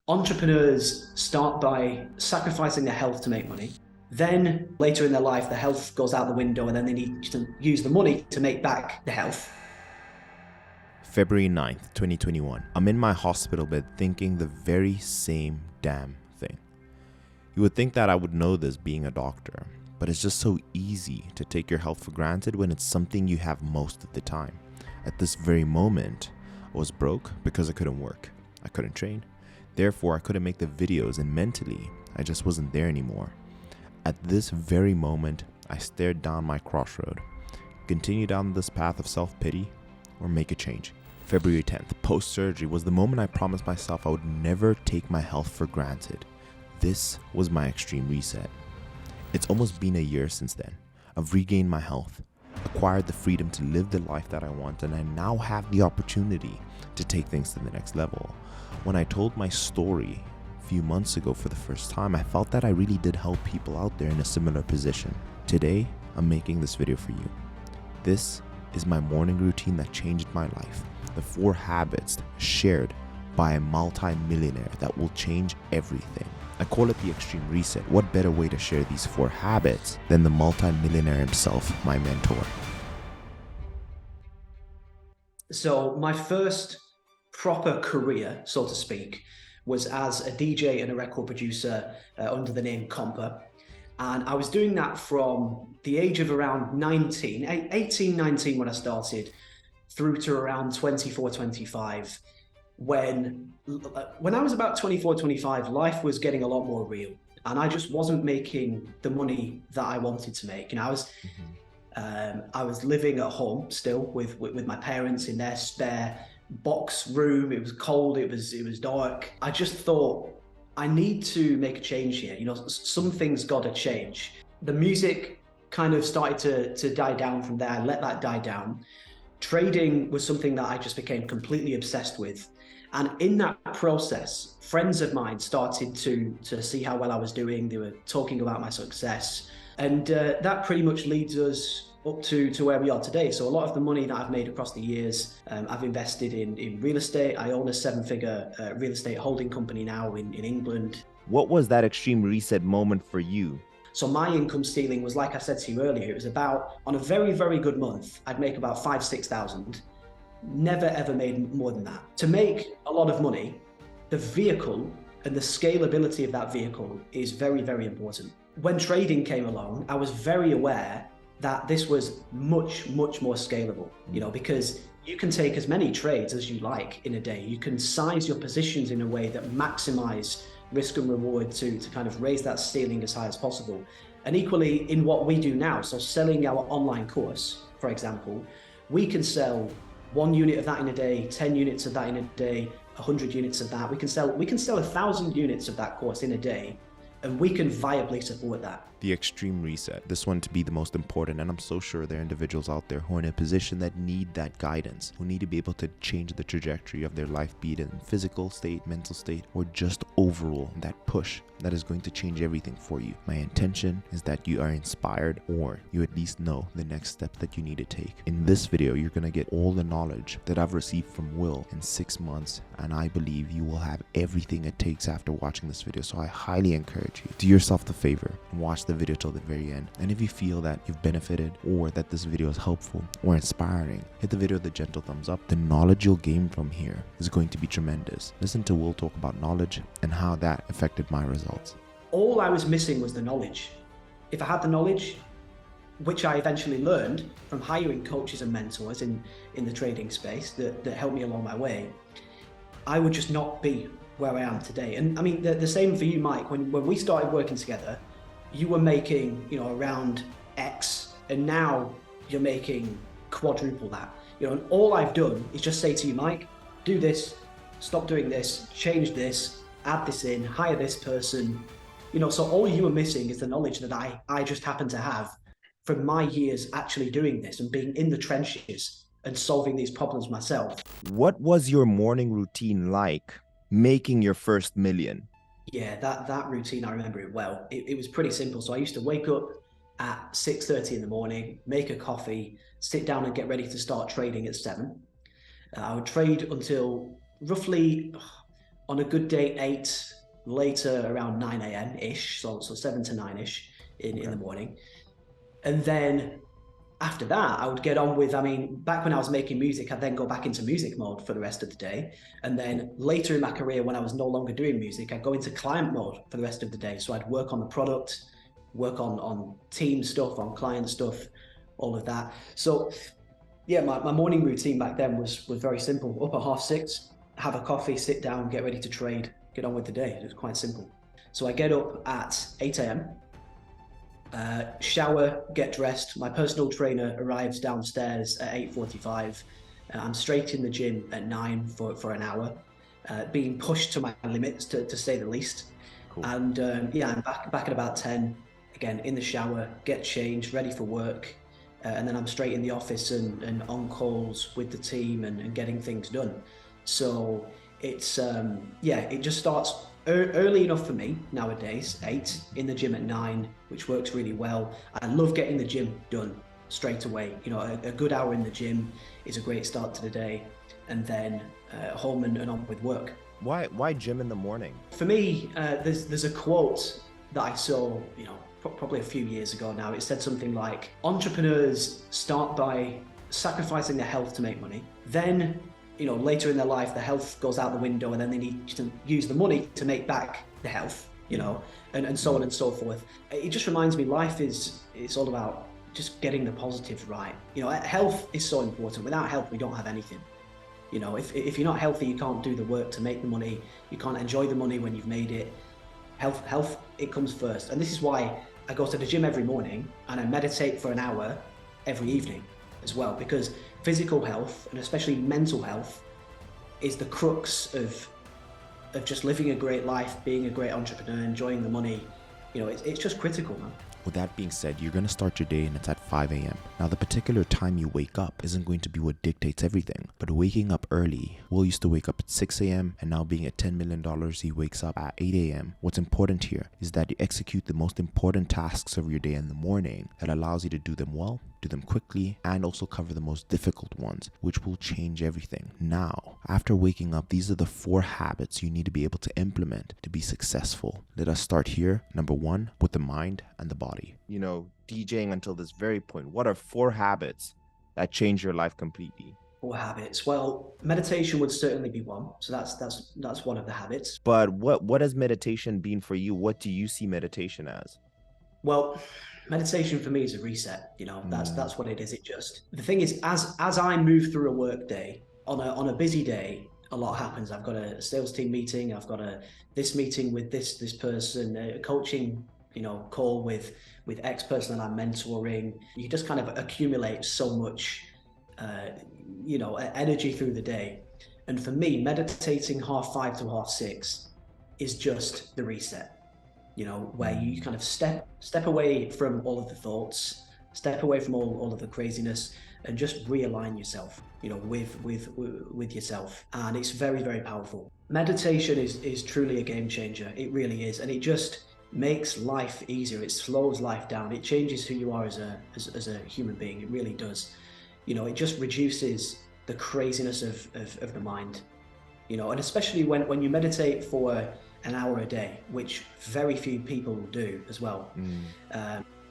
Entrepreneurs start by sacrificing their health to make money. Then later in their life, the health goes out the window and then they need to use the money to make back the health. February 9th, 2021. I'm in my hospital bed thinking the very same damn thing. You would think that I would know this being a doctor, but it's just so easy to take your health for granted when it's something you have most of the time. At this very moment, I was broke because I couldn't work. I couldn't train. Therefore, I couldn't make the videos, and mentally, I just wasn't there anymore. At this very moment, I stared down my crossroad. Continue down this path of self-pity or make a change. February 10th, post-surgery, was the moment I promised myself I would never take my health for granted. This was my extreme reset. It's almost been a year since then. I've regained my health, acquired the freedom to live the life that I want, and I now have the opportunity to take things to the next level. When I told my story a few months ago for the first time, I felt that I really did help people out there in a similar position. Today, I'm making this video for you. This is my morning routine that changed my life. The 4 habits shared by a multi-millionaire that will change everything. I call it the extreme reset. What better way to share these 4 habits than the multi-millionaire himself, my mentor? So my first proper career, so to speak, was as a DJ and a record producer under the name Compa. And I was doing that from the age of around 18, 19 when I started, through to around 24, 25. When I was about 24, 25, life was getting a lot more real. And I just wasn't making the money that I wanted to make. And I was living at home still with my parents in their spare box room. It was cold, it was dark. I just thought, I need to make a change here. You know, some things gotta change. The music kind of started to die down from there. I let that die down. Trading was something that I just became completely obsessed with. And in that process, friends of mine started to see how well I was doing. They were talking about my success. And that pretty much leads us up to where we are today. So a lot of the money that I've made across the years, I've invested in real estate. I own a 7-figure real estate holding company now in England. What was that extreme reset moment for you? So my income ceiling was, like I said to you earlier, it was about, on a very, very good month, I'd make about 5,000, 6,000. Never ever made more than that. To make a lot of money, the vehicle and the scalability of that vehicle is very, very important. When trading came along, I was very aware that this was much, much more scalable, you know, because you can take as many trades as you like in a day. You can size your positions in a way that maximize risk and reward to kind of raise that ceiling as high as possible. And equally in what we do now, so selling our online course, for example, we can sell 1 unit of that in a day, 10 units of that in a day, 100 units of that. We can sell 1,000 units of that course in a day, and we can viably support that. The extreme reset, this one to be the most important, and I'm so sure there are individuals out there who are in a position that need that guidance, who need to be able to change the trajectory of their life, be it in physical state, mental state, or just overall that push that is going to change everything for you. My intention is that you are inspired, or you at least know the next step that you need to take. In this video, you're going to get all the knowledge that I've received from Will in 6 months, and I believe you will have everything it takes after watching this video. So I highly encourage you, do yourself the favor and watch the video till the very end. And if you feel that you've benefited, or that this video is helpful or inspiring, hit the video with a gentle thumbs up. The knowledge you'll gain from here is going to be tremendous. Listen to Will talk about knowledge and how that affected my results. All I was missing was the knowledge. If I had the knowledge, which I eventually learned from hiring coaches and mentors in the trading space that helped me along my way, I would just not be where I am today. And I mean, the same for you, Mike. When we started working together, you were making, you know, around X, and now you're making quadruple that. You know, and all I've done is just say to you, Mike, do this, stop doing this, change this, add this in, hire this person. You know, so all you are missing is the knowledge that I just happen to have from my years actually doing this and being in the trenches and solving these problems myself. What was your morning routine like making your first million? Yeah, that routine, I remember it well. It was pretty simple. So I used to wake up at 6:30 in the morning, make a coffee, sit down and get ready to start trading at 7. I would trade until roughly On a good day, 8, later around 9 a.m. ish, so 7 to 9 ish in the morning. And then after that, I would get on with, back when I was making music, I'd then go back into music mode for the rest of the day. And then later in my career, when I was no longer doing music, I'd go into client mode for the rest of the day. So I'd work on the product, work on team stuff, on client stuff, all of that. So yeah, my morning routine back then was very simple. Up at 6:30, have a coffee, sit down, get ready to trade, get on with the day. It was quite simple. So I get up at 8 a.m., shower, get dressed. My personal trainer arrives downstairs at 8:45. I'm straight in the gym at 9 for an hour, being pushed to my limits, to say the least. Cool. And I'm back at about 10, again, in the shower, get changed, ready for work. And then I'm straight in the office and on calls with the team and getting things done. So it's, it just starts early enough for me nowadays, 8, in the gym at 9, which works really well. I love getting the gym done straight away. You know, a good hour in the gym is a great start to the day, and then home and on with work. Why gym in the morning? For me, there's a quote that I saw, probably a few years ago now. It said something like, entrepreneurs start by sacrificing their health to make money. Then, later in their life, the health goes out the window, and then they need to use the money to make back the health, and so on and so forth. It just reminds me, life it's all about just getting the positives right. Health is so important. Without health, we don't have anything. If you're not healthy, you can't do the work to make the money. You can't enjoy the money when you've made it. Health, it comes first. And this is why I go to the gym every morning and I meditate for an hour every evening as well, because physical health, and especially mental health, is the crux of just living a great life, being a great entrepreneur, enjoying the money. It's just critical, man. With that being said, you're going to start your day and it's at 5 a.m. Now, the particular time you wake up isn't going to be what dictates everything, but waking up early. Will used to wake up at 6 a.m. and now being at $10 million, he wakes up at 8 a.m. What's important here is that you execute the most important tasks of your day in the morning that allows you to do them well, do them quickly, and also cover the most difficult ones, which will change everything. Now, after waking up, these are the 4 habits you need to be able to implement to be successful. Let us start here. Number 1, with the mind and the body. DJing until this very point, what are 4 habits that change your life completely? 4 habits. Well, meditation would certainly be one. So that's one of the habits. But what has meditation been for you? What do you see meditation as? Well, meditation for me is a reset. That's what it is. The thing is, as I move through a work day, on a busy day, a lot happens. I've got a sales team meeting. I've got this meeting with this person, a coaching call with X person that I'm mentoring. You just kind of accumulate so much energy through the day. And for me, meditating 5:30 to 6:30 is just the reset, where you kind of step away from all of the thoughts, step away from all of the craziness, and just realign yourself, with yourself. And it's very, very powerful. Meditation is truly a game changer. It really is. And it just makes life easier. It slows life down. It changes who you are as a human being. It really does. It just reduces the craziness of the mind, and especially when you meditate for an hour a day, which very few people do as well.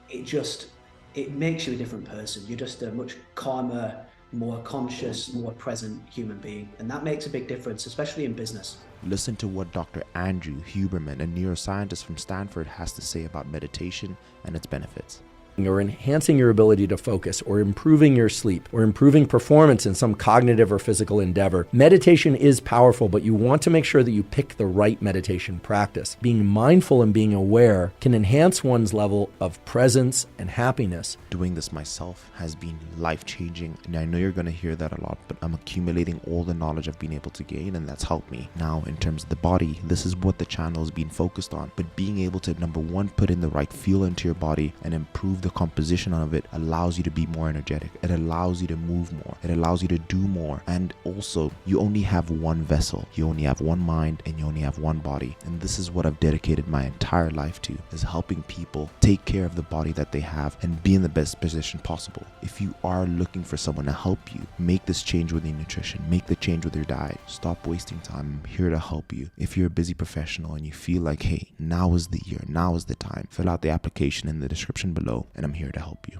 It makes you a different person. You're just a much calmer, more conscious, more present human being. And that makes a big difference, especially in business. Listen to what Dr. Andrew Huberman, a neuroscientist from Stanford, has to say about meditation and its benefits. Or enhancing your ability to focus, or improving your sleep, or improving performance in some cognitive or physical endeavor. Meditation is powerful, but you want to make sure that you pick the right meditation practice. Being mindful and being aware can enhance one's level of presence and happiness. Doing this myself has been life-changing, and I know you're going to hear that a lot, but I'm accumulating all the knowledge I've been able to gain, and that's helped me. Now, in terms of the body, this is what the channel has been focused on, but being able to, number 1, put in the right fuel into your body and improve the composition of it allows you to be more energetic. It allows you to move more. It allows you to do more. And also, you only have one vessel. You only have one mind, and you only have one body. And this is what I've dedicated my entire life to, is helping people take care of the body that they have and be in the best position possible. If you are looking for someone to help you, make this change with your nutrition, make the change with your diet. Stop wasting time. I'm here to help you. If you're a busy professional and you feel like, hey, now is the year, now is the time, fill out the application in the description below, and I'm here to help you.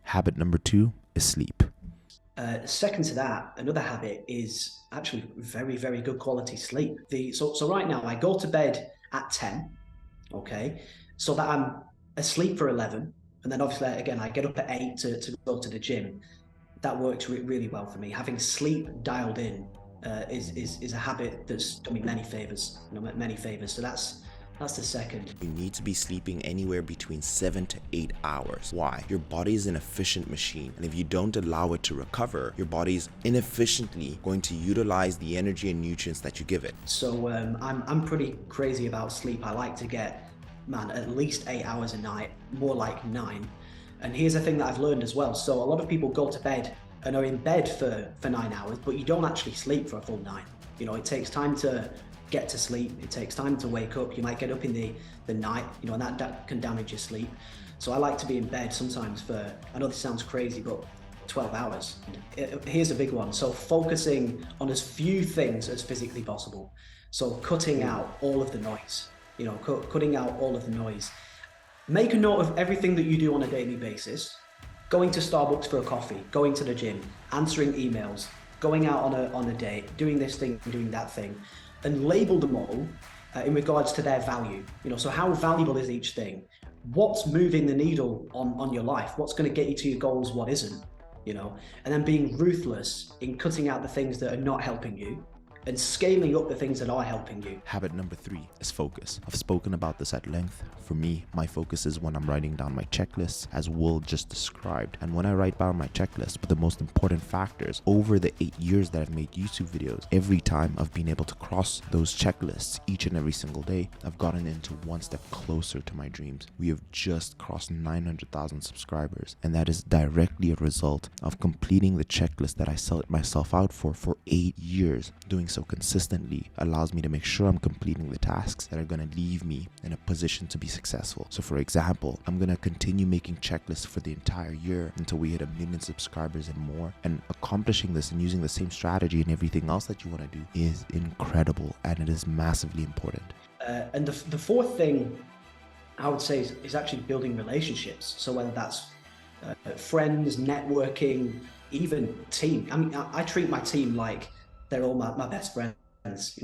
Habit number 2 is sleep. Second to that, another habit is actually very, very good quality sleep. So right now I go to bed at 10, okay, so that I'm asleep for 11. And then obviously, again, I get up at 8 to go to the gym. That works really well for me. Having sleep dialed in is a habit that's done me many favors, So that's the second. You need to be sleeping anywhere between 7 to 8 hours. Why? Your body is an efficient machine, and if you don't allow it to recover, your body is inefficiently going to utilize the energy and nutrients that you give it. So I'm pretty crazy about sleep. I like to get, at least 8 hours a night, more like 9. And here's the thing that I've learned as well. So a lot of people go to bed and are in bed for 9 hours, but you don't actually sleep for a full 9. It takes time to get to sleep. It takes time to wake up. You might get up in the night, and that can damage your sleep. So I like to be in bed sometimes for, I know this sounds crazy, but 12 hours. Here's a big one. So focusing on as few things as physically possible. So cutting out all of the noise, cutting out all of the noise. Make a note of everything that you do on a daily basis. Going to Starbucks for a coffee, going to the gym, answering emails, going out on a date, doing this thing, doing that thing, and label them all in regards to their value. So how valuable is each thing? What's moving the needle on your life? What's going to get you to your goals? What isn't? And then being ruthless in cutting out the things that are not helping you and scaling up the things that are helping you. Habit number 3 is focus. I've spoken about this at length. For me, my focus is when I'm writing down my checklists, as Will just described. And when I write down my checklist with the most important factors, over the 8 years that I've made YouTube videos, every time I've been able to cross those checklists each and every single day, I've gotten into one step closer to my dreams. We have just crossed 900,000 subscribers, and that is directly a result of completing the checklist that I set myself out for 8 years. Doing so consistently allows me to make sure I'm completing the tasks that are going to leave me in a position to be successful. So for example, I'm going to continue making checklists for the entire year until we hit 1 million subscribers and more. And accomplishing this and using the same strategy and everything else that you want to do is incredible, and it is massively important. And the fourth thing I would say is actually building relationships. So whether that's friends, networking, even team. I treat my team like they're all my best friends.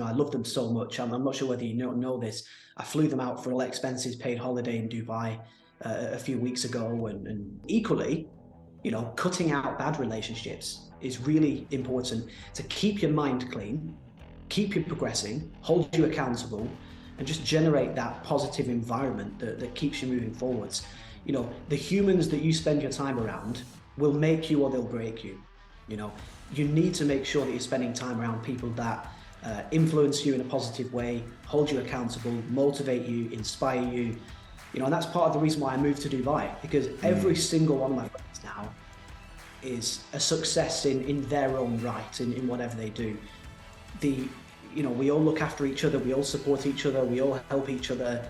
I love them so much. I'm not sure whether you know this. I flew them out for all expenses paid holiday in Dubai a few weeks ago. And equally, cutting out bad relationships is really important to keep your mind clean, keep you progressing, hold you accountable, and just generate that positive environment that keeps you moving forwards. The humans that you spend your time around will make you or they'll break you. You need to make sure that you're spending time around people that influence you in a positive way, hold you accountable, motivate you, inspire you. And that's part of the reason why I moved to Dubai, because every single one of my friends now is a success in their own right, in whatever they do. We all look after each other, we all support each other, we all help each other.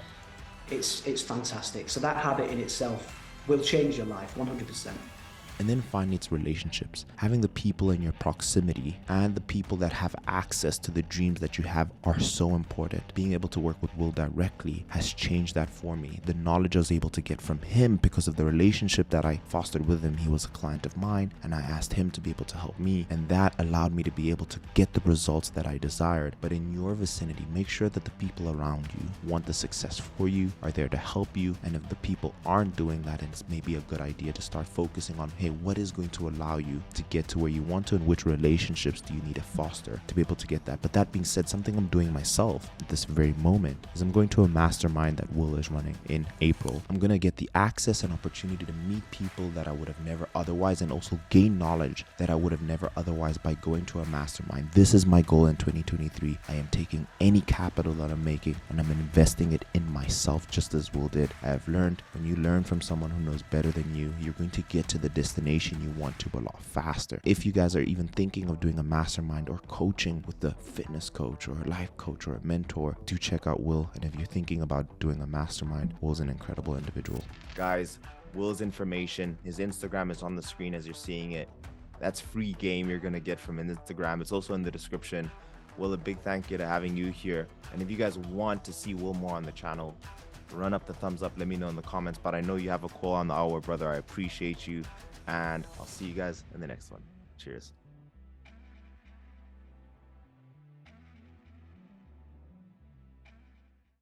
It's fantastic. So that habit in itself will change your life 100%. And then finally, it's relationships. Having the people in your proximity and the people that have access to the dreams that you have are so important. Being able to work with Will directly has changed that for me. The knowledge I was able to get from him because of the relationship that I fostered with him. He was a client of mine, and I asked him to be able to help me, and that allowed me to be able to get the results that I desired. But in your vicinity, make sure that the people around you want the success for you, are there to help you, and if the people aren't doing that, it's maybe a good idea to start focusing on, hey, what is going to allow you to get to where you want to, and which relationships do you need to foster to be able to get that. But that being said, something I'm doing myself at this very moment is I'm going to a mastermind that Will is running in April. I'm going to get the access and opportunity to meet people that I would have never otherwise, and also gain knowledge that I would have never otherwise by going to a mastermind. This is my goal in 2023. I am taking any capital that I'm making and I'm investing it in myself, just as Will did. I have learned when you learn from someone who knows better than you, you're going to get to the destination you want to a lot faster. If you guys are even thinking of doing a mastermind or coaching with a fitness coach or a life coach or a mentor, do check out Will. And if you're thinking about doing a mastermind, Will's an incredible individual. Guys, Will's information, his Instagram is on the screen as you're seeing it. That's free game you're going to get from Instagram. It's also in the description. Will, a big thank you to having you here. And if you guys want to see Will more on the channel, run up the thumbs up, let me know in the comments. But I know you have a call on the hour, brother. I appreciate you, and I'll see you guys in the next one. Cheers.